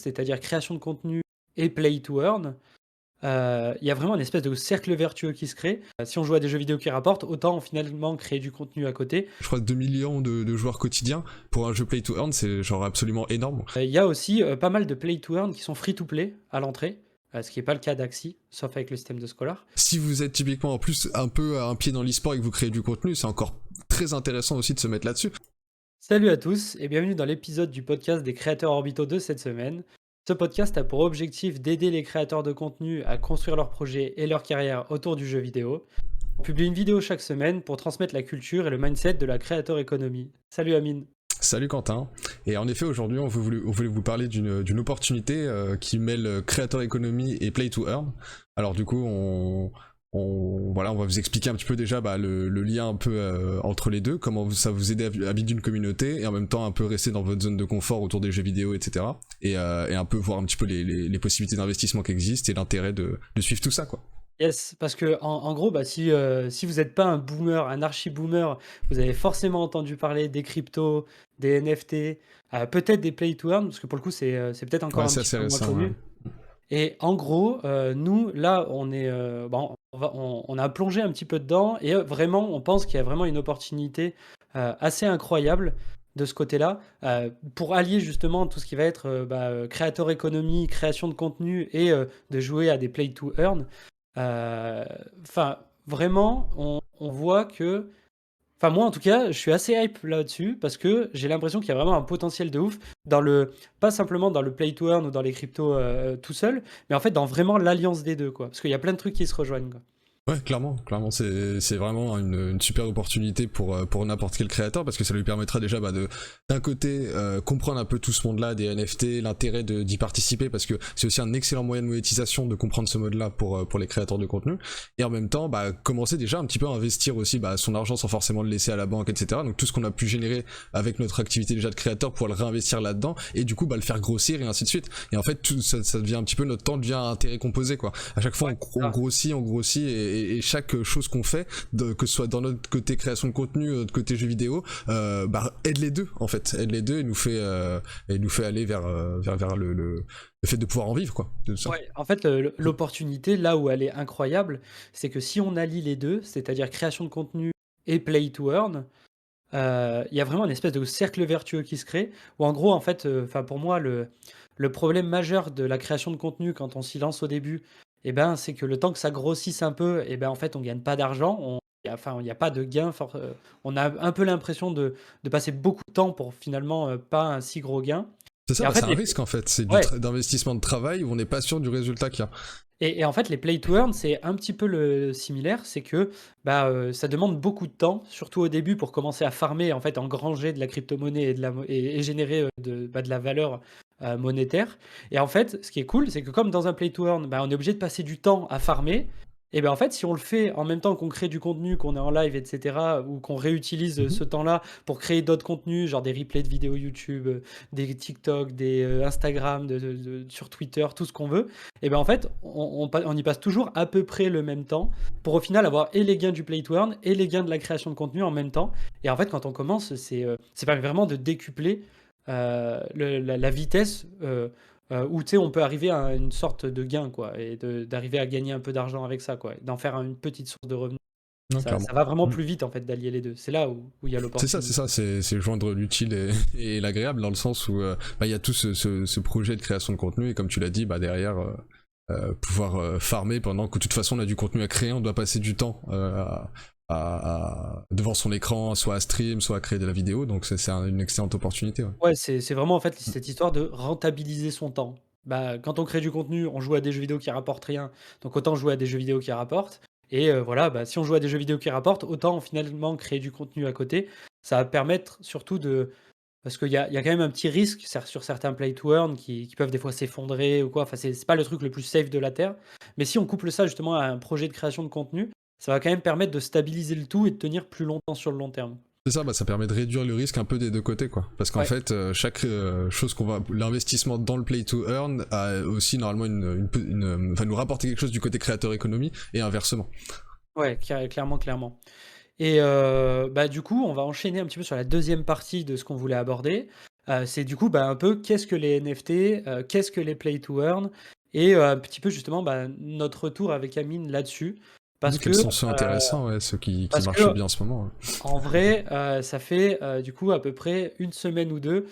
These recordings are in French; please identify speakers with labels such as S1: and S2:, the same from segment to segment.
S1: c'est-à-dire création de contenu et play to earn, il y a vraiment une espèce de cercle vertueux qui se crée. Si on joue à des jeux vidéo qui rapportent, autant finalement créer du contenu à côté.
S2: Je crois 2 millions de joueurs quotidiens pour un jeu play to earn, c'est genre absolument énorme.
S1: Il y a aussi pas mal de play to earn qui sont free to play à l'entrée, ce qui n'est pas le cas d'Axi, sauf avec le système de Scholar.
S2: Si vous êtes typiquement en plus un peu un pied dans l'e-sport et que vous créez du contenu, c'est encore très intéressant aussi de se mettre là-dessus.
S1: Salut à tous et bienvenue dans l'épisode du podcast des créateurs orbitaux de cette semaine. Ce podcast a pour objectif d'aider les créateurs de contenu à construire leurs projets et leur carrière autour du jeu vidéo. On publie une vidéo chaque semaine pour transmettre la culture et le mindset de la créateur économie. Salut Amine.
S2: Salut Quentin. Et en effet, aujourd'hui, on voulait vous parler d'une opportunité qui mêle creator economy et play to earn. Alors du coup, on va vous expliquer un petit peu déjà le lien un peu entre les deux, comment ça vous aide à vivre d'une communauté et en même temps un peu rester dans votre zone de confort autour des jeux vidéo, etc. Et un peu voir un petit peu les possibilités d'investissement qui existent et l'intérêt de suivre tout ça, quoi.
S1: Yes, parce que en gros, si vous n'êtes pas un boomer, un archi-boomer, vous avez forcément entendu parler des cryptos, des NFT, peut-être des play to earn, parce que pour le coup, c'est peut-être encore
S2: Ouais,
S1: un
S2: c'est
S1: petit
S2: assez
S1: peu moins
S2: récent.
S1: connu.
S2: Ouais.
S1: Et en gros, nous, là, on est, on a plongé un petit peu dedans et vraiment, on pense qu'il y a vraiment une opportunité assez incroyable de ce côté-là pour allier justement tout ce qui va être créateur économie, création de contenu et de jouer à des play to earn. Enfin, vraiment, on voit que. Enfin, moi en tout cas, je suis assez hype là-dessus parce que j'ai l'impression qu'il y a vraiment un potentiel de ouf pas simplement dans le play to earn ou dans les cryptos tout seul, mais en fait dans vraiment l'alliance des deux, quoi. Parce qu'il y a plein de trucs qui se rejoignent, quoi.
S2: Ouais, clairement, c'est vraiment une super opportunité pour n'importe quel créateur parce que ça lui permettra déjà d'un côté comprendre un peu tout ce monde-là des NFT, l'intérêt d'y participer parce que c'est aussi un excellent moyen de monétisation de comprendre ce mode-là pour les créateurs de contenu et en même temps commencer déjà un petit peu à investir aussi son argent sans forcément le laisser à la banque, etc. Donc tout ce qu'on a pu générer avec notre activité déjà de créateur pour le réinvestir là-dedans et du coup le faire grossir et ainsi de suite. Et en fait tout ça devient un petit peu notre temps devient un intérêt composé, quoi. À chaque fois on grossit et chaque chose qu'on fait, que ce soit dans notre côté création de contenu, notre côté jeu vidéo, aide les deux en fait, aide les deux et nous fait aller vers le fait de pouvoir en vivre, quoi.
S1: Ouais, en fait, l'opportunité, là où elle est incroyable, c'est que si on allie les deux, c'est-à-dire création de contenu et play to earn, il y a vraiment une espèce de cercle vertueux qui se crée, où en gros, en fait, pour moi, le problème majeur de la création de contenu quand on s'y lance au début, eh ben, c'est que le temps que ça grossisse un peu, eh ben, en fait, on gagne pas d'argent, il n'y a pas de gain, on a un peu l'impression de passer beaucoup de temps pour finalement pas un si gros gain.
S2: C'est ça,
S1: Et en
S2: c'est
S1: fait,
S2: un risque en fait, c'est
S1: ouais,
S2: d'investissement de travail où on n'est pas sûr du résultat qu'il y a.
S1: et en fait, les play to earn, c'est un petit peu le similaire, c'est que ça demande beaucoup de temps, surtout au début pour commencer à farmer, en fait, engranger de la crypto-monnaie et générer de la valeur monétaire. Et en fait, ce qui est cool, c'est que comme dans un play to earn, on est obligé de passer du temps à farmer. Et ben en fait, si on le fait en même temps qu'on crée du contenu, qu'on est en live, etc., ou qu'on réutilise ce temps-là pour créer d'autres contenus, genre des replays de vidéos YouTube, des TikTok, des Instagram, sur Twitter, tout ce qu'on veut, et ben en fait, on y passe toujours à peu près le même temps pour au final avoir et les gains du play to earn et les gains de la création de contenu en même temps. Et en fait, quand on commence, c'est pas vraiment de décupler la vitesse où tu sais, on peut arriver à une sorte de gain, quoi, et d'arriver à gagner un peu d'argent avec ça, quoi, d'en faire une petite source de revenus.
S2: Non,
S1: Ça
S2: clairement.
S1: va vraiment plus vite en fait d'allier les deux. C'est là où il y a
S2: C'est ça,
S1: l'opportunité.
S2: c'est joindre l'utile et l'agréable dans le sens où il y a tout ce projet de création de contenu et comme tu l'as dit, derrière pouvoir farmer pendant que de toute façon on a du contenu à créer, on doit passer du temps devant son écran, soit à stream, soit à créer de la vidéo, donc c'est une excellente opportunité. Ouais.
S1: Ouais, c'est vraiment en fait cette histoire de rentabiliser son temps. Quand on crée du contenu, on joue à des jeux vidéo qui rapportent rien, donc autant jouer à des jeux vidéo qui rapportent. Et voilà, si on joue à des jeux vidéo qui rapportent, autant finalement créer du contenu à côté. Ça va permettre surtout de. Parce qu'il y a quand même un petit risque sur certains play to earn qui peuvent des fois s'effondrer ou quoi. Enfin, c'est pas le truc le plus safe de la Terre. Mais si on couple ça justement à un projet de création de contenu, ça va quand même permettre de stabiliser le tout et de tenir plus longtemps sur le long terme.
S2: C'est ça, ça permet de réduire le risque un peu des deux côtés, quoi. Parce qu'en
S1: Ouais.
S2: fait, chaque chose l'investissement dans le play to earn a aussi normalement va nous rapporter quelque chose du côté créateur économie et inversement.
S1: Ouais, clairement, clairement. Et du coup, on va enchaîner un petit peu sur la deuxième partie de ce qu'on voulait aborder. C'est du coup, bah, un peu qu'est-ce que les NFT, qu'est-ce que les play to earn et un petit peu justement, bah, notre retour avec Amine là-dessus. Parce
S2: Quels
S1: que,
S2: sont ceux intéressants, ouais, ceux qui
S1: parce
S2: marchent
S1: que
S2: bien en ce moment, ouais.
S1: en vrai, ça fait, du coup à peu près une semaine ou 2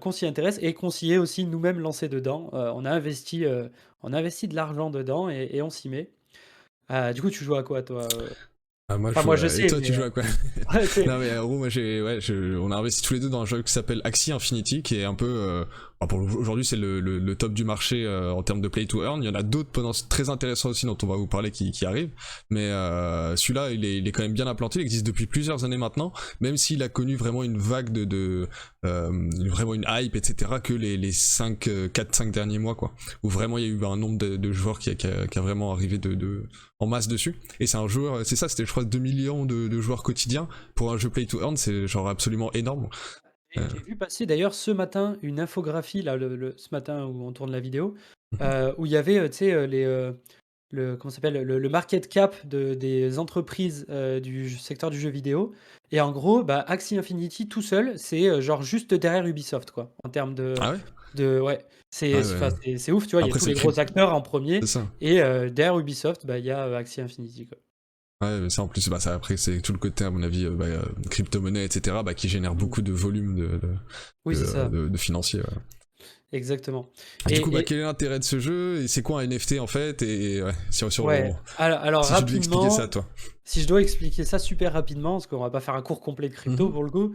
S1: qu'on s'y intéresse et qu'on s'y est aussi nous-mêmes lancés dedans. On a investi de l'argent dedans et on s'y met. Du coup, tu joues à quoi toi,
S2: Ah, moi, je
S1: Enfin
S2: joue
S1: moi je
S2: à... Et
S1: sais,
S2: toi,
S1: mais
S2: tu joues à quoi?
S1: ouais, tu sais
S2: Non, mais en gros, moi, on a investi tous les deux dans un jeu qui s'appelle Axie Infinity, qui est un peu... aujourd'hui, c'est le top du marché en termes de play to earn. Il y en a d'autres très intéressants aussi dont on va vous parler qui arrivent. Mais celui-là, il est quand même bien implanté. Il existe depuis plusieurs années maintenant, même s'il a connu vraiment une vague vraiment une hype, etc., que les 4-5 derniers mois, quoi. Où vraiment, il y a eu un nombre de joueurs qui a vraiment arrivé en masse dessus. Et c'est un joueur, c'est ça, c'était je crois 2 millions de joueurs quotidiens pour un jeu play to earn, c'est genre absolument énorme.
S1: J'ai vu passer d'ailleurs ce matin une infographie, là, ce matin où on tourne la vidéo, où il y avait, tu sais, comment ça s'appelle, le market cap des entreprises du secteur du jeu vidéo. Et en gros, bah, Axie Infinity tout seul, c'est genre juste derrière Ubisoft, quoi, en termes
S2: Ah ouais.
S1: ouais,
S2: Ouais, ouais.
S1: c'est ouf, tu vois, il y a
S2: Après
S1: tous
S2: c'est
S1: les gros acteurs en premier,
S2: c'est ça.
S1: et derrière Ubisoft, bah, il y a Axie Infinity, quoi.
S2: Ouais, mais ça en plus, bah ça après c'est tout le côté à mon avis, crypto-monnaie, etc., bah, qui génère
S1: Mm.
S2: beaucoup de volume
S1: Oui, c'est ça,
S2: de financiers. Ouais.
S1: exactement.
S2: Du coup, bah
S1: Et
S2: quel est l'intérêt de ce jeu et c'est quoi un NFT en fait et ouais,
S1: ouais, alors
S2: si tu devais expliquer ça à
S1: rapidement,
S2: toi.
S1: si je dois expliquer ça super rapidement, parce qu'on va pas faire un cours complet de crypto
S2: Mhm.
S1: pour le coup.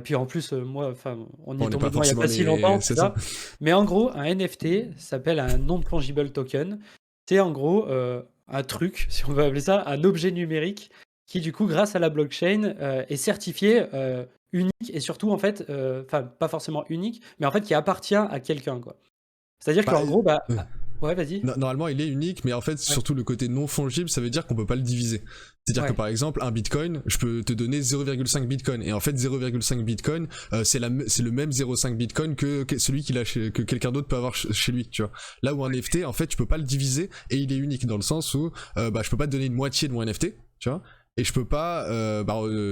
S1: Puis en plus, moi, enfin, on y est
S2: On n'est
S1: tombé
S2: pas
S1: dedans il y a
S2: forcément
S1: pas si longtemps,
S2: les,
S1: c'est
S2: c'est ça.
S1: ça. Mais en gros, un NFT s'appelle un non-fungible token. C'est en gros un truc, si on veut appeler ça, un objet numérique qui, du coup, grâce à la blockchain, est certifié unique et surtout, en fait, enfin, pas forcément unique, mais en fait, qui appartient à quelqu'un, quoi. C'est-à-dire
S2: Bah,
S1: qu'en gros, bah, ouais, vas-y.
S2: Normalement, il est unique, mais en fait,
S1: Ouais,
S2: surtout le côté non fongible, ça veut dire qu'on peut pas le diviser. C'est-à-dire que
S1: ouais,
S2: par exemple, un bitcoin, je peux te donner 0,5 bitcoin. Et en fait, 0,5 bitcoin, c'est le même 0,5 bitcoin que celui que quelqu'un d'autre peut avoir chez lui, tu vois. Là où un NFT, en fait, tu peux pas le diviser et il est unique dans le sens où, bah, je peux pas te donner une moitié de mon NFT, tu vois. Et je peux pas,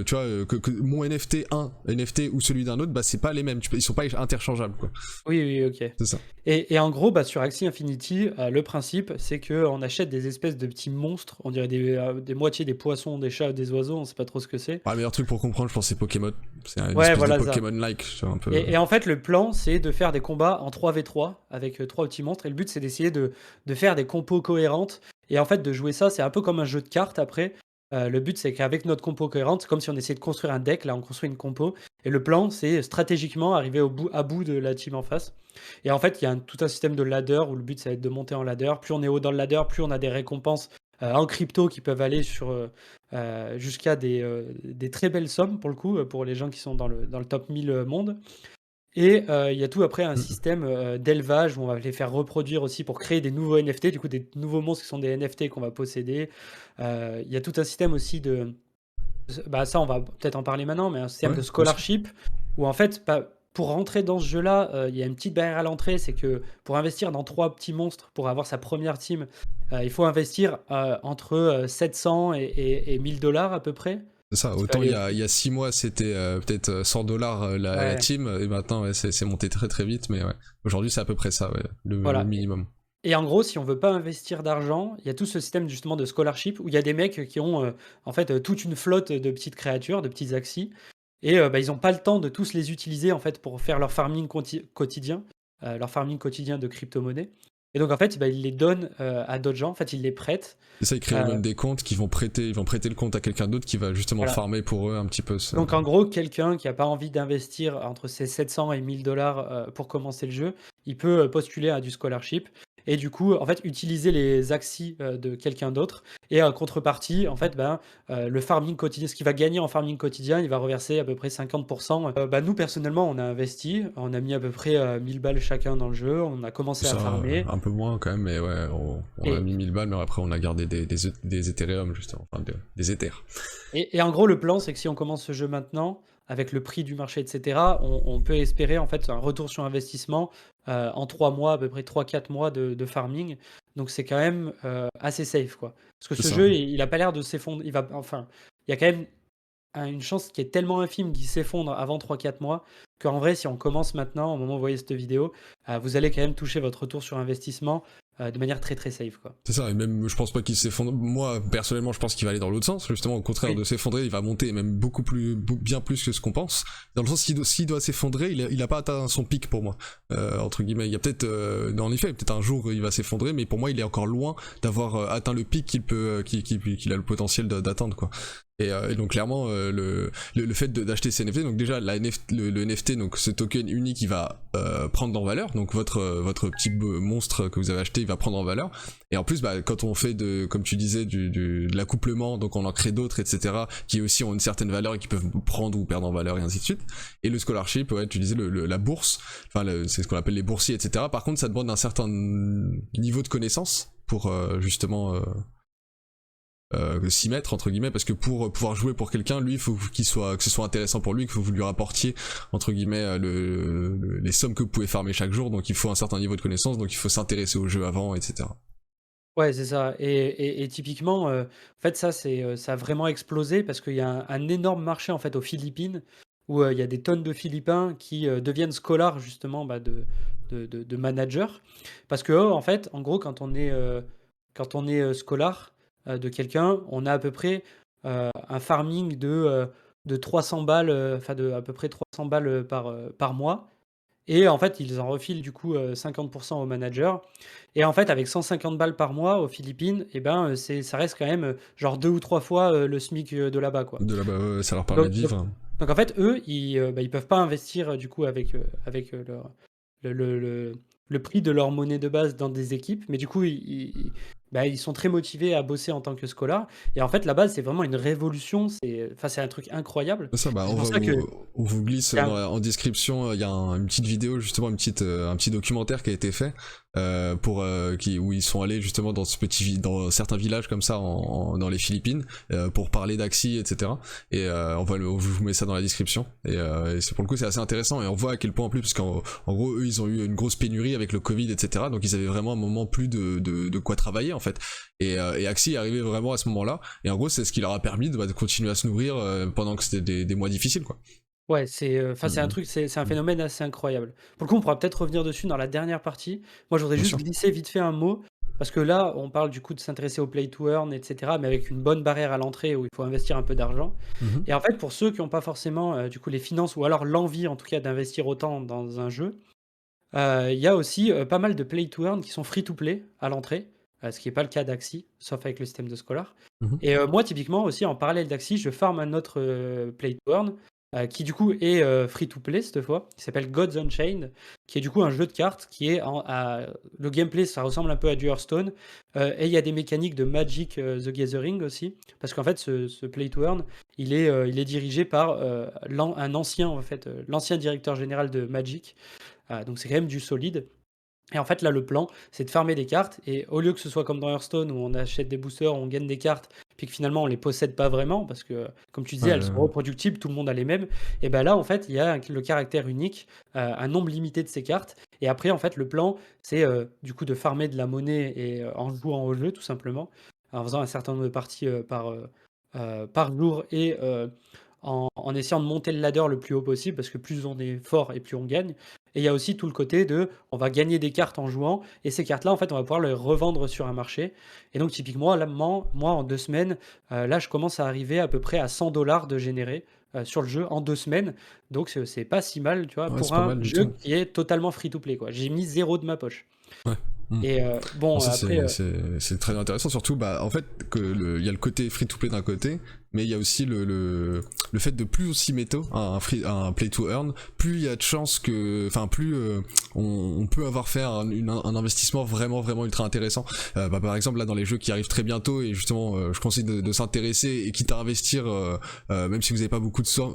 S2: tu vois, que mon NFT, un NFT ou celui d'un autre, bah, c'est pas les mêmes. Ils sont pas interchangeables, quoi.
S1: oui, oui, ok.
S2: C'est ça.
S1: Et en gros, bah, sur Axie Infinity, le principe, c'est qu'on achète des espèces de petits monstres, on dirait des moitiés des poissons, des chats, des oiseaux, on sait pas trop ce que c'est.
S2: Ah, le meilleur truc pour comprendre, je pense, c'est Pokémon. C'est une
S1: Ouais,
S2: espèce de
S1: voilà ça.
S2: Pokémon-like, tu vois, un peu.
S1: Et en fait, le plan, c'est de faire des combats en 3v3 avec 3 petits monstres. Et le but, c'est d'essayer de faire des compos cohérentes. Et en fait, de jouer ça, c'est un peu comme un jeu de cartes après. Le but, c'est qu'avec notre compo cohérente, c'est comme si on essayait de construire un deck. Là, on construit une compo. Et le plan, c'est stratégiquement arriver à bout de la team en face. Et en fait, il y a tout un système de ladder où le but, ça va être de monter en ladder. Plus on est haut dans le ladder, plus on a des récompenses en crypto qui peuvent aller jusqu'à des très belles sommes pour le coup, pour les gens qui sont dans le top 1000 monde. Et il y a tout après un
S2: Mm.
S1: système d'élevage où on va les faire reproduire aussi pour créer des nouveaux NFT, du coup des nouveaux monstres qui sont des NFT qu'on va posséder. Il y a tout un système aussi bah ça on va peut-être en parler maintenant, mais un système
S2: Ouais,
S1: de
S2: bien sûr.
S1: scholarship où en fait, bah, pour rentrer dans ce jeu-là, il y a une petite barrière à l'entrée, c'est que pour investir dans 3 petits monstres, pour avoir sa première team, il faut investir entre 700 et 1000 dollars à peu près.
S2: C'est ça.
S1: Ça peut
S2: Autant
S1: aller
S2: il y a 6 mois, c'était peut-être 100 dollars la
S1: ouais,
S2: team, et maintenant, ouais, c'est monté très très vite, mais ouais. Aujourd'hui, c'est à peu près ça, ouais, le
S1: voilà.
S2: minimum.
S1: Et en gros, si on veut pas investir d'argent, il y a tout ce système justement de scholarship où il y a des mecs qui ont en fait toute une flotte de petites créatures, de petits axis, et bah, ils n'ont pas le temps de tous les utiliser en fait pour faire leur farming quotidien, leur farming quotidien de crypto-monnaie. Et donc en fait, bah, ils les donnent à d'autres gens, en fait ils les prêtent.
S2: Et ça, ils créent
S1: Euh,
S2: même des comptes ils vont prêter le compte à quelqu'un d'autre qui va justement
S1: voilà.
S2: farmer pour eux un petit peu.
S1: Donc en gros, quelqu'un qui a pas envie d'investir entre ses 700 et 1000 dollars pour commencer le jeu, il peut postuler à du scholarship et du coup, en fait, utiliser les axes de quelqu'un d'autre et en contrepartie, en fait, ben, le farming quotidien, ce qu'il va gagner en farming quotidien, il va reverser à peu près 50%. Bah, nous, personnellement, on a investi, on a mis à peu près 1000 balles chacun dans le jeu, on a commencé à
S2: Ça,
S1: farmer
S2: un peu moins quand même, mais ouais, on a
S1: et
S2: mis 1000 balles, mais après on a gardé des Ethereum, justement, enfin des Ethers.
S1: et en gros, le plan, c'est que si on commence ce jeu maintenant, avec le prix du marché, etc., on peut espérer en fait un retour sur investissement en 3 mois, à peu près 3-4 mois de farming. Donc c'est quand même assez safe, quoi. Parce que
S2: C'est
S1: ce
S2: ça.
S1: jeu, il a pas l'air de s'effondrer. Enfin, il y a quand même une chance qui est tellement infime qu'il s'effondre avant 3-4 mois. qu'en vrai, si on commence maintenant, au moment où vous voyez cette vidéo, vous allez quand même toucher votre retour sur investissement de manière très très safe, quoi.
S2: C'est ça, et même je pense pas qu'il s'effondre. Moi personnellement je pense qu'il va aller dans l'autre sens, justement au contraire de s'effondrer, il va monter même beaucoup plus, bien plus que ce qu'on pense. Dans le sens s'il doit s'effondrer, il a pas atteint son pic pour moi, entre guillemets. Il y a peut-être, en effet, peut-être un jour il va s'effondrer, mais pour moi il est encore loin d'avoir atteint le pic qu'il a le potentiel d'atteindre, quoi. Et donc clairement le fait d'acheter ces NFT, donc déjà le NFT, donc ce token unique, il va prendre en valeur, donc votre petit monstre que vous avez acheté, il va prendre en valeur. Et en plus, bah, quand on fait comme tu disais, de l'accouplement, donc on en crée d'autres, etc., qui aussi ont une certaine valeur et qui peuvent prendre ou perdre en valeur et ainsi de suite. Et le scholarship, ouais, tu disais la bourse, enfin c'est ce qu'on appelle les boursiers, etc. Par contre, ça demande un certain niveau de connaissance pour justement s'y mettre entre guillemets, parce que pour pouvoir jouer pour quelqu'un, lui il faut que ce soit intéressant pour lui, qu'il faut que vous lui rapportiez entre guillemets les sommes que vous pouvez farmer chaque jour, donc il faut un certain niveau de connaissance, donc il faut s'intéresser au jeu avant, etc.
S1: Ouais, c'est ça. Et typiquement, en fait, ça, ça a vraiment explosé parce qu'il y a un énorme marché en fait aux Philippines où il y a des tonnes de Philippins qui deviennent scholars justement bah, de managers. Parce que en fait, en gros, quand on est scholar de quelqu'un, on a à peu près un farming de 300 balles, enfin de à peu près 300 balles par mois. Et en fait, ils en refilent du coup 50% au manager. Et en fait, avec 150 balles par mois aux Philippines, et ben, ça reste quand même genre 2 ou 3 fois le SMIC de là-bas, quoi.
S2: De là-bas, ça leur permet
S1: Donc,
S2: de
S1: donc,
S2: vivre.
S1: donc en fait, eux, ils peuvent pas investir du coup avec le prix de leur monnaie de base dans des équipes, mais du coup, bah, ils sont très motivés à bosser en tant que scolaire. Et en fait, la base, c'est vraiment une révolution. C'est un truc incroyable.
S2: Ça, bah,
S1: C'est pour ça que
S2: on vous glisse
S1: c'est un-
S2: en description, il y a une petite vidéo, justement, un petit documentaire qui a été fait, où ils sont allés justement dans dans certains villages comme ça dans les Philippines, pour parler d'Axie, etc. Et on vous met ça dans la description. Et c'est pour le coup, c'est assez intéressant, et on voit à quel point en plus, parce qu'en gros, eux, ils ont eu une grosse pénurie avec le Covid, etc. Donc ils avaient vraiment un moment plus de quoi travailler en fait. Et Axie est arrivé vraiment à ce moment-là. Et en gros, c'est ce qui leur a permis de continuer à se nourrir pendant que c'était des mois difficiles, quoi.
S1: Ouais, c'est un truc, c'est un phénomène assez incroyable. Pour le coup, on pourra peut-être revenir dessus dans la dernière partie. Moi, je voudrais
S2: Bien
S1: juste
S2: sûr.
S1: glisser vite fait un mot, parce que là, on parle du coup de s'intéresser au play to earn, etc., mais avec une bonne barrière à l'entrée où il faut investir un peu d'argent.
S2: Mhm.
S1: Et en fait, pour ceux qui n'ont pas forcément du coup les finances ou alors l'envie en tout cas d'investir autant dans un jeu, il y a aussi pas mal de play to earn qui sont free to play à l'entrée, ce qui n'est pas le cas d'Axie, sauf avec le système de Scholar.
S2: Mhm.
S1: Et moi, typiquement aussi, en parallèle d'Axie, je farm un autre play to earn qui du coup est free to play cette fois, qui s'appelle Gods Unchained, qui est du coup un jeu de cartes qui est le gameplay, ça ressemble un peu à du Hearthstone, et il y a des mécaniques de Magic the Gathering aussi, parce qu'en fait ce play to earn, il est dirigé par un ancien en fait, l'ancien directeur général de Magic, donc c'est quand même du solide. Et en fait, là, le plan, c'est de farmer des cartes. Et au lieu que ce soit comme dans Hearthstone où on achète des boosters, on gagne des cartes, puis que finalement on les possède pas vraiment, parce que, comme tu disais,
S2: Ouais,
S1: elles sont reproductibles, tout le monde a les mêmes. Et ben là, en fait, il y a le caractère unique, un nombre limité de ces cartes. Et après, en fait, le plan, c'est du coup de farmer de la monnaie et en jouant au jeu, tout simplement, en faisant un certain nombre de parties par jour et en essayant de monter le ladder le plus haut possible, parce que plus on est fort et plus on gagne. Et il y a aussi tout le côté de, on va gagner des cartes en jouant, et ces cartes-là, en fait, on va pouvoir les revendre sur un marché. Et donc, typiquement, là, moi en 2 semaines, là, je commence à arriver à peu près à 100 dollars de générer sur le jeu en 2 semaines. Donc, c'est pas si mal, tu vois,
S2: ouais, c'est
S1: pour
S2: pas
S1: un
S2: mal du
S1: jeu
S2: tout.
S1: qui est totalement free-to-play, quoi. J'ai mis 0 de ma poche.
S2: Ouais. Mm.
S1: Et
S2: Non,
S1: bon,
S2: ça
S1: après,
S2: c'est très intéressant, surtout bah en fait il y a le côté free to play d'un côté, mais il y a aussi le fait de plus on s'y met tôt un play to earn, plus il y a de chances que, enfin plus on peut avoir fait un investissement vraiment vraiment ultra intéressant. Bah, par exemple là dans les jeux qui arrivent très bientôt, et justement je conseille de s'intéresser, et quitte à investir même si vous n'avez pas beaucoup de sous,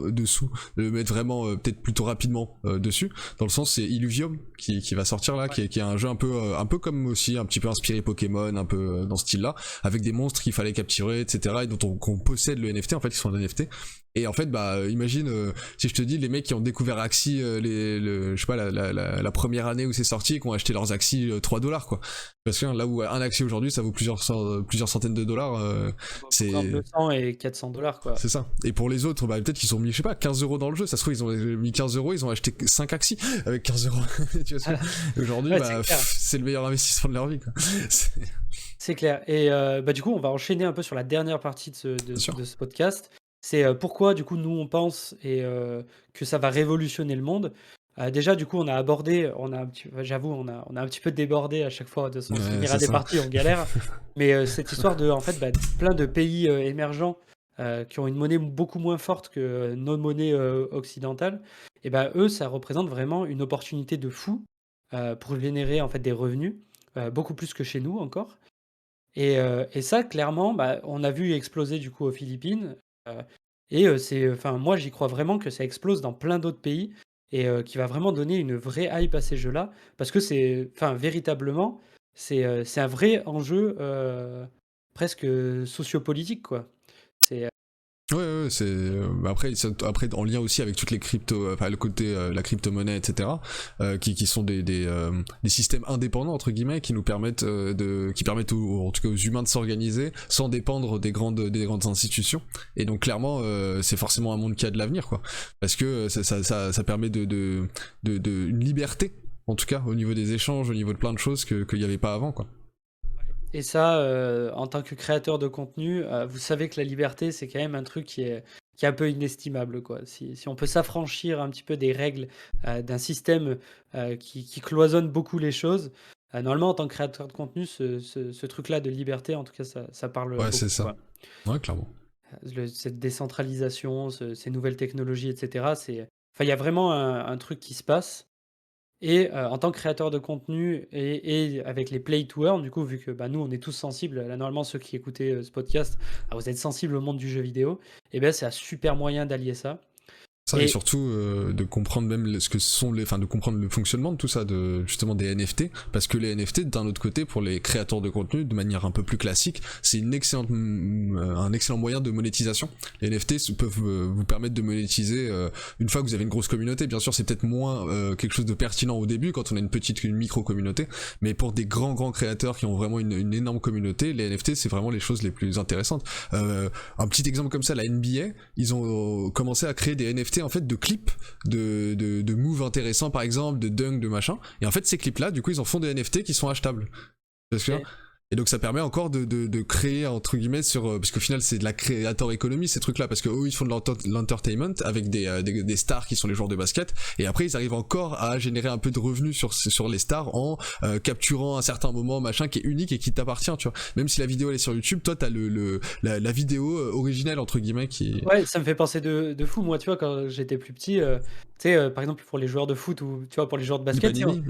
S2: de le mettre vraiment peut-être plutôt rapidement dessus, dans le sens c'est Illuvium qui va sortir là, qui est un jeu un peu comme aussi un petit peu inspiré Pokémon, un peu dans ce style là, avec des monstres qu'il fallait capturer, etc., et qu'on possède le NFT, en fait ils sont un NFT. Et en fait, bah, imagine si je te dis les mecs qui ont découvert Axie, je sais pas, la première année où c'est sorti, et qui ont acheté leurs Axie $3, quoi. Parce que là où un Axie aujourd'hui, ça vaut plusieurs centaines de dollars,
S1: Entre
S2: c'est
S1: 200 et 400 $, quoi.
S2: c'est ça. Et pour les autres, bah, peut-être qu'ils ont mis, je sais pas, 15 € dans le jeu. Ça se trouve, ils ont mis 15 €, ils ont acheté 5 Axie avec 15 €. Tu vois ce que aujourd'hui,
S1: Ouais, c'est
S2: bah,
S1: clair.
S2: c'est le meilleur investissement de leur vie, quoi.
S1: C'est clair. Et bah, du coup, on va enchaîner un peu sur la dernière partie de
S2: Bien sûr.
S1: ce podcast. C'est pourquoi, du coup, nous, on pense que ça va révolutionner le monde. Déjà, du coup, j'avoue, on a un petit peu débordé à chaque fois. De toute façon, on se
S2: Ouais,
S1: finira
S2: c'est
S1: des
S2: ça.
S1: parties, on galère. Mais cette histoire de, en fait, bah, plein de pays émergents qui ont une monnaie beaucoup moins forte que nos monnaies occidentales, et bah, eux, ça représente vraiment une opportunité de fou pour générer en fait des revenus, beaucoup plus que chez nous encore. Et ça, clairement, bah, on a vu exploser du coup aux Philippines, heu enfin, moi, j'y crois vraiment que ça explose dans plein d'autres pays et qui va vraiment donner une vraie hype à ces jeux-là. Parce que enfin, véritablement, c'est un vrai enjeu, presque, sociopolitique, quoi. C'est,
S2: Ouais, ouais, c'est bah après, après en lien aussi avec toutes les crypto, enfin le côté la crypto-monnaie, etc. Qui sont des systèmes indépendants entre guillemets qui nous permettent qui permettent en tout cas aux humains de s'organiser sans dépendre des grandes institutions. Et donc clairement, c'est forcément un monde qui a de l'avenir, quoi, parce que ça permet une liberté, en tout cas au niveau des échanges, au niveau de plein de choses qu'il n'y avait pas avant, quoi.
S1: Et ça, en tant que créateur de contenu, vous savez que la liberté, c'est quand même un truc qui est un peu inestimable, quoi. Si on peut s'affranchir un petit peu des règles, d'un système, qui cloisonne beaucoup les choses, normalement, en tant que créateur de contenu, ce truc-là de liberté, en tout cas, ça parle
S2: Ouais, c'est
S1: beaucoup,
S2: ça.
S1: quoi.
S2: Ouais, clairement.
S1: Cette décentralisation, ces nouvelles technologies et cetera, enfin, il y a vraiment un truc qui se passe. Et en tant que créateur de contenu et avec les play to earn, du coup, vu que, bah, nous, on est tous sensibles, là, normalement, ceux qui écoutaient, ce podcast, ah, vous êtes sensibles au monde du jeu vidéo, et ben c'est un super moyen d'allier ça.
S2: Ça, et
S1: Et
S2: surtout de comprendre même ce que sont enfin de comprendre le fonctionnement de tout ça, de justement des NFT, parce que les NFT d'un autre côté pour les créateurs de contenu de manière un peu plus classique, c'est un excellent moyen de monétisation. Les NFT peuvent vous permettre de monétiser une fois que vous avez une grosse communauté. Bien sûr, c'est peut-être moins quelque chose de pertinent au début quand on a une micro communauté, mais pour des grands créateurs qui ont vraiment une énorme communauté, les NFT c'est vraiment les choses les plus intéressantes. Un petit exemple comme ça, la NBA, ils ont commencé à créer des NFT en fait de clips de moves intéressants par exemple, de dunk, de machin, et en fait ces clips là du coup ils en font des NFT qui sont achetables, parce que
S1: et
S2: et donc ça permet encore de créer entre guillemets parce qu'au final c'est de la créateur économie ces trucs là, parce que eux ils font de l'entertainment avec des stars qui sont les joueurs de basket, et après ils arrivent encore à générer un peu de revenus sur les stars en capturant un certain moment machin qui est unique et qui t'appartient, tu vois, même si la vidéo elle est sur YouTube, toi t'as la vidéo originelle entre guillemets qui
S1: ouais, ça me fait penser de fou. Moi, tu vois, quand j'étais plus petit, tu sais, par exemple, pour les joueurs de foot ou, tu vois, pour les joueurs de
S2: du
S1: basket, tu sais,
S2: panini.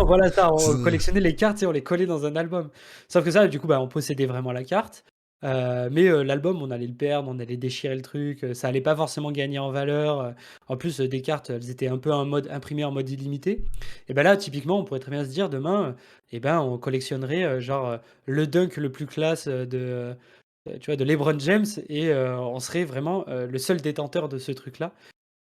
S1: voilà ça, on collectionnait les cartes et on les collait dans un album. Sauf que ça, du coup, bah, on possédait vraiment la carte, mais l'album, on allait le perdre, on allait déchirer le truc, ça allait pas forcément gagner en valeur, en plus, des cartes, elles étaient un peu imprimées en mode illimité. Et ben là, typiquement, on pourrait très bien se dire demain, et ben, on collectionnerait, genre, le dunk le plus classe, tu vois, de LeBron James, et on serait vraiment, le seul détenteur de ce truc-là.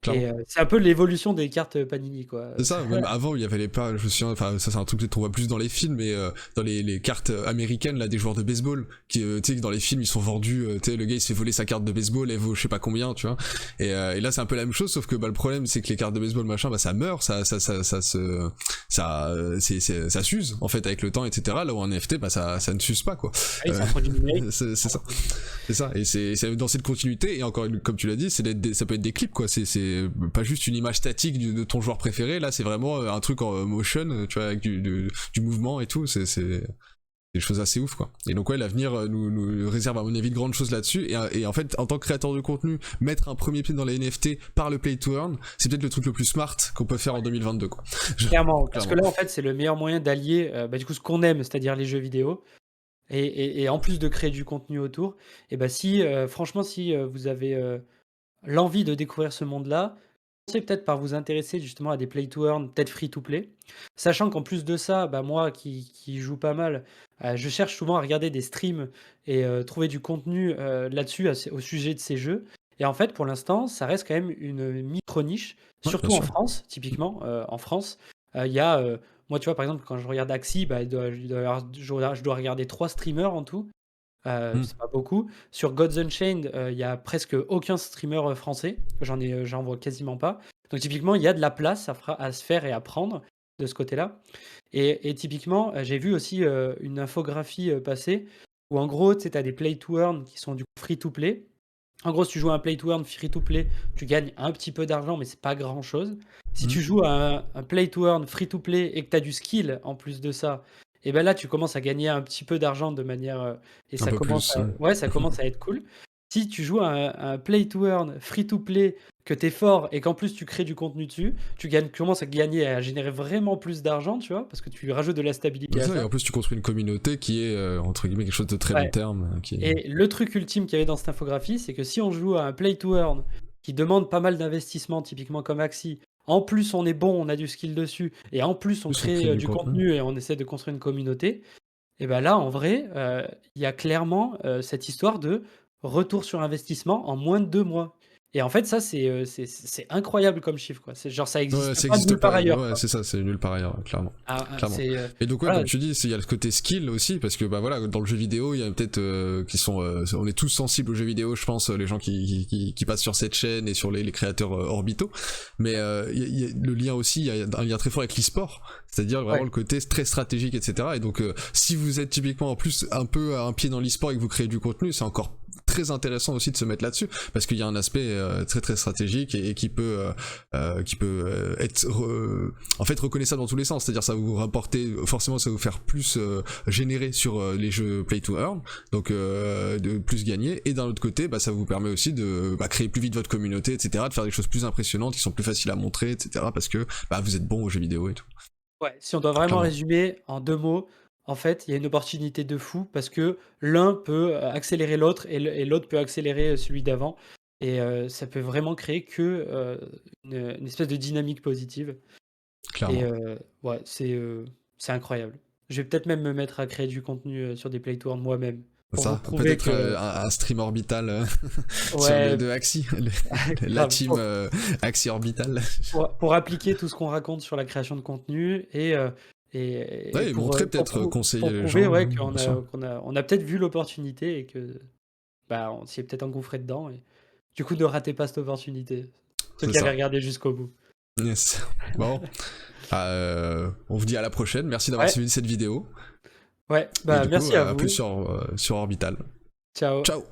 S1: Et
S2: Clairement.
S1: c'est un peu l'évolution des cartes, Panini, quoi.
S2: C'est ça, même avant il y avait les pas, je me souviens, enfin ça c'est un truc peut-être qu'on voit plus dans les films, mais dans les cartes américaines là des joueurs de baseball, qui tu sais que dans les films ils sont vendus, tu sais le gars il se fait voler sa carte de baseball, elle vaut je sais pas combien, tu vois, et là c'est un peu la même chose, sauf que bah le problème c'est que les cartes de baseball machin, bah ça meurt, ça s'use en fait avec le temps, etc. Là où un NFT bah ça ne s'use pas, quoi.
S1: Ah oui, c'est un produit numérique.
S2: C'est ça. C'est ça, et c'est dans cette continuité, et encore comme tu l'as dit, ça peut être des clips, quoi, c'est pas juste une image statique de ton joueur préféré, là c'est vraiment un truc en motion, tu vois, avec du mouvement et tout, c'est des choses assez ouf, quoi. Et donc ouais, l'avenir nous réserve à mon avis de grandes choses là-dessus, et en fait en tant que créateur de contenu, mettre un premier pied dans les NFT par le play to earn, c'est peut-être le truc le plus smart qu'on peut faire en 2022, quoi.
S1: Clairement, parce que
S2: Clairement.
S1: là, en fait, c'est le meilleur moyen d'allier, bah, du coup, ce qu'on aime, c'est-à-dire les jeux vidéo, et en plus de créer du contenu autour, et bah, si, franchement, si, vous avez, l'envie de découvrir ce monde-là, commencez peut-être par vous intéresser justement à des play to earn, peut-être free to play. Sachant qu'en plus de ça, bah, moi qui joue pas mal, je cherche souvent à regarder des streams et trouver du contenu, là-dessus au sujet de ces jeux. Et en fait, pour l'instant, ça reste quand même une micro-niche,
S2: Ouais, bien
S1: surtout en
S2: sûr.
S1: France, typiquement. En France, il y a, moi, tu vois, par exemple, quand je regarde Axie, bah, je dois regarder 3 streamers en tout.
S2: Mm.
S1: C'est pas beaucoup. Sur Gods Unchained, il y a presque aucun streamer français. J'en vois quasiment pas. Donc typiquement, il y a de la place à se faire et à prendre de ce côté-là. Et typiquement, j'ai vu aussi une infographie passer où en gros, tu sais, as des play to earn qui sont du coup free to play. En gros, si tu joues à un play to earn free to play, tu gagnes un petit peu d'argent, mais c'est pas grand chose. Si
S2: Mm.
S1: tu joues à un play to earn free to play et que tu as du skill en plus de ça, et ben là, tu commences à gagner un petit peu d'argent de manière. Et
S2: Un
S1: ça
S2: peu
S1: commence
S2: plus.
S1: à, ouais, ça commence à être cool. Si tu joues à un play to earn free to play, que tu es fort et qu'en plus tu crées du contenu dessus, commences à gagner, à générer vraiment plus d'argent, tu vois, parce que tu rajoutes de la stabilité
S2: C'est
S1: à
S2: ça, et
S1: ça.
S2: en plus tu construis une communauté qui est entre guillemets quelque chose de très long
S1: Ouais.
S2: terme. Qui est...
S1: Et le truc ultime qu'il y avait dans cette infographie, c'est que si on joue à un play to earn qui demande pas mal d'investissement, typiquement comme Axie, en plus on est bon, on a du skill dessus, et en plus on
S2: Plus on crée
S1: crée
S2: du
S1: du
S2: contenu.
S1: contenu et on essaie de construire une communauté, et ben là en vrai, il y a clairement cette histoire de retour sur investissement en moins de 2 mois. Et en fait, ça, c'est incroyable comme chiffre, quoi. C'est genre, ça
S2: Ouais,
S1: existe
S2: ça
S1: pas
S2: existe
S1: nulle part
S2: pas.
S1: ailleurs,
S2: Ouais,
S1: quoi.
S2: c'est ça, c'est nulle part ailleurs, clairement. Clairement.
S1: C'est.
S2: Et donc ouais,
S1: Voilà.
S2: comme tu dis, il y a le côté skill aussi, parce que bah voilà, dans le jeu vidéo, il y a peut-être qui sont, on est tous sensibles aux jeux vidéo, je pense, les gens qui passent sur cette chaîne et sur les créateurs orbitaux. Mais il y a le lien aussi, il y a un lien très fort avec l'e-sport, c'est-à-dire vraiment
S1: Ouais.
S2: le côté très stratégique, etc. Et donc si vous êtes typiquement en plus un peu un pied dans l'e-sport et que vous créez du contenu, c'est encore très intéressant aussi de se mettre là-dessus, parce qu'il y a un aspect très très stratégique et qui peut être en fait reconnaissable dans tous les sens, c'est-à-dire ça va vous rapporter, forcément ça va vous faire plus générer sur les jeux play to earn, donc de plus gagner, et d'un autre côté bah, ça vous permet aussi de créer plus vite votre communauté, etc., de faire des choses plus impressionnantes qui sont plus faciles à montrer, etc., parce que bah, vous êtes bon aux jeux vidéo et tout.
S1: Ouais, si on doit vraiment
S2: Clairement.
S1: résumer en 2 mots, en fait, il y a une opportunité de fou parce que l'un peut, accélérer l'autre et l'autre peut accélérer, celui d'avant et ça peut vraiment créer que, une espèce de dynamique positive et
S2: Clairement.
S1: ouais, c'est incroyable. Je vais peut-être même me mettre à créer du contenu, sur des play tours moi-même pour vous
S2: Ça,
S1: prouver
S2: peut-être
S1: que
S2: un stream orbital sur
S1: ouais,
S2: de Axie, la
S1: grave,
S2: team Axie Orbital.
S1: pour appliquer tout ce qu'on raconte sur la création de contenu et
S2: Ouais, et montrer peut-être, conseiller
S1: pour
S2: les
S1: prouver,
S2: gens,
S1: ouais,
S2: bien sûr.
S1: qu'on a peut-être vu l'opportunité et que, bah, on s'y est peut-être engouffré dedans et du coup, ne ratez pas cette opportunité. Ceux
S2: C'est
S1: qui avaient
S2: ça.
S1: regardé jusqu'au bout.
S2: Yes. Bon, on vous dit à la prochaine. Merci d'avoir
S1: Ouais,
S2: suivi cette vidéo.
S1: ouais,
S2: Et
S1: bah,
S2: du coup,
S1: merci à
S2: à plus
S1: vous.
S2: sur Orbital.
S1: Ciao.
S2: Ciao!